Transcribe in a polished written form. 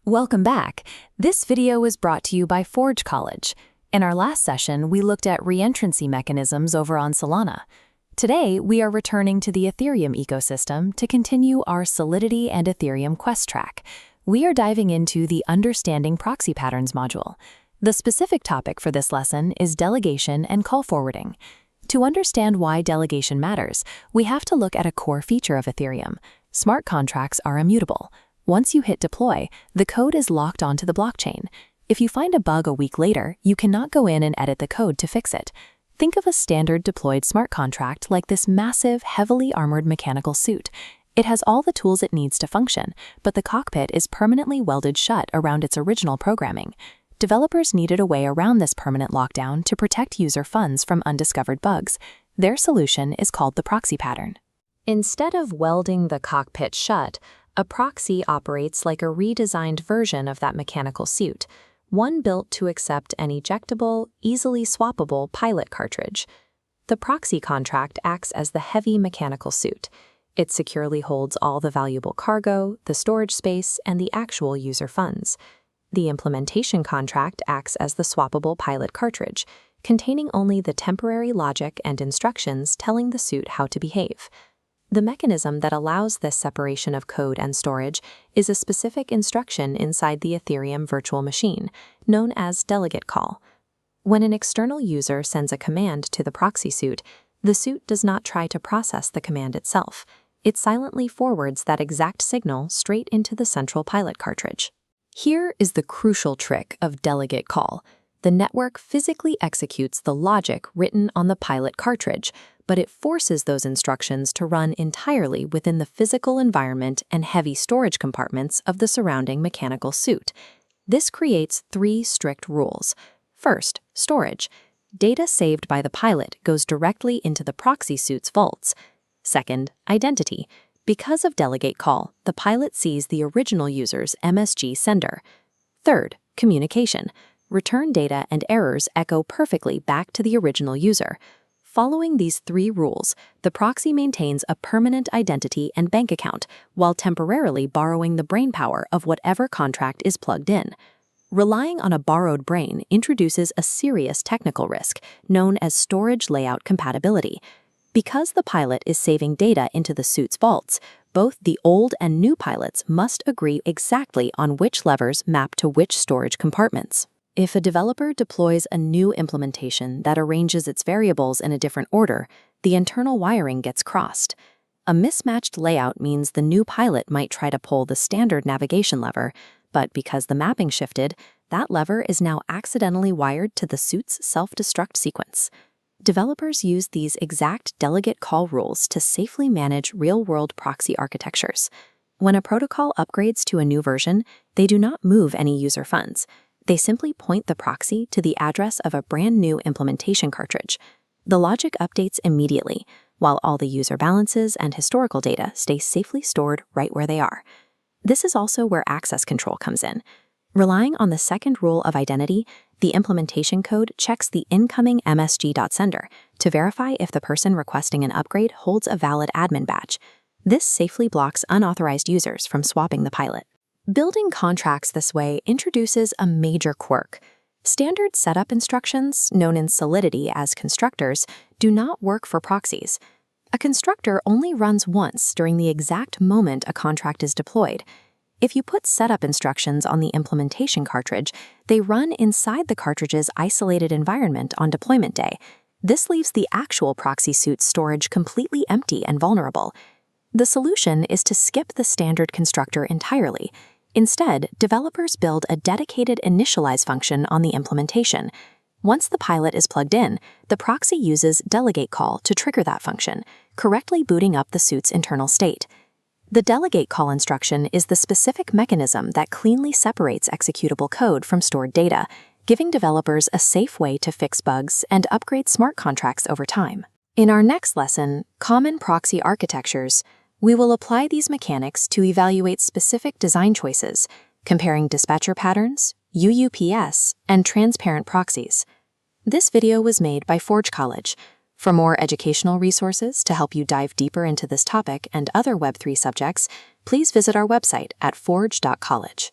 Welcome back. This video was brought to you by Forge College. In our last session, we looked at reentrancy mechanisms over on Solana. Today, we are returning to the Ethereum ecosystem to continue our Solidity and Ethereum quest track. We are diving into the Understanding Proxy Patterns module. The specific topic for this lesson is delegation and call forwarding. To understand why delegation matters, we have to look at a core feature of Ethereum. Smart contracts are immutable. Once you hit deploy, the code is locked onto the blockchain. If you find a bug a week later, you cannot go in and edit the code to fix it. Think of a standard deployed smart contract like this massive, heavily armored mechanical suit. It has all the tools it needs to function, but the cockpit is permanently welded shut around its original programming. Developers needed a way around this permanent lockdown to protect user funds from undiscovered bugs. Their solution is called the proxy pattern. Instead of welding the cockpit shut, a proxy operates like a redesigned version of that mechanical suit, one built to accept an ejectable, easily swappable pilot cartridge. The proxy contract acts as the heavy mechanical suit. It securely holds all the valuable cargo, the storage space, and the actual user funds. The implementation contract acts as the swappable pilot cartridge, containing only the temporary logic and instructions telling the suit how to behave. The mechanism that allows this separation of code and storage is a specific instruction inside the Ethereum virtual machine, known as delegatecall. When an external user sends a command to the proxy suit, the suit does not try to process the command itself. It silently forwards that exact signal straight into the central pilot cartridge. Here is the crucial trick of delegatecall. The network physically executes the logic written on the pilot cartridge, but it forces those instructions to run entirely within the physical environment and heavy storage compartments of the surrounding mechanical suit. This creates three strict rules. First, storage. Data saved by the pilot goes directly into the proxy suit's vaults. Second, identity. Because of delegatecall, the pilot sees the original user's msg.sender. Third, communication. Return data and errors echo perfectly back to the original user. Following these three rules, the proxy maintains a permanent identity and bank account while temporarily borrowing the brainpower of whatever contract is plugged in. Relying on a borrowed brain introduces a serious technical risk known as storage layout compatibility. Because the pilot is saving data into the suit's vaults, both the old and new pilots must agree exactly on which levers map to which storage compartments. If a developer deploys a new implementation that arranges its variables in a different order, the internal wiring gets crossed. A mismatched layout means the new pilot might try to pull the standard navigation lever, but because the mapping shifted, that lever is now accidentally wired to the suit's self-destruct sequence. Developers use these exact delegatecall rules to safely manage real-world proxy architectures. When a protocol upgrades to a new version, they do not move any user funds. They simply point the proxy to the address of a brand new implementation cartridge. The logic updates immediately, while all the user balances and historical data stay safely stored right where they are. This is also where access control comes in. Relying on the second rule of identity, the implementation code checks the incoming msg.sender to verify if the person requesting an upgrade holds a valid admin badge. This safely blocks unauthorized users from swapping the pilot. Building contracts this way introduces a major quirk. Standard setup instructions, known in Solidity as constructors, do not work for proxies. A constructor only runs once during the exact moment a contract is deployed. If you put setup instructions on the implementation cartridge, they run inside the cartridge's isolated environment on deployment day. This leaves the actual proxy suit's storage completely empty and vulnerable. The solution is to skip the standard constructor entirely. Instead, developers build a dedicated initialize function on the implementation. Once the pilot is plugged in, the proxy uses delegatecall to trigger that function, correctly booting up the suit's internal state. The delegatecall instruction is the specific mechanism that cleanly separates executable code from stored data, giving developers a safe way to fix bugs and upgrade smart contracts over time. In our next lesson, Common Proxy Architectures, we will apply these mechanics to evaluate specific design choices, comparing dispatcher patterns, UUPS, and transparent proxies. This video was made by Forge College. For more educational resources to help you dive deeper into this topic and other Web3 subjects, please visit our website at forge.college.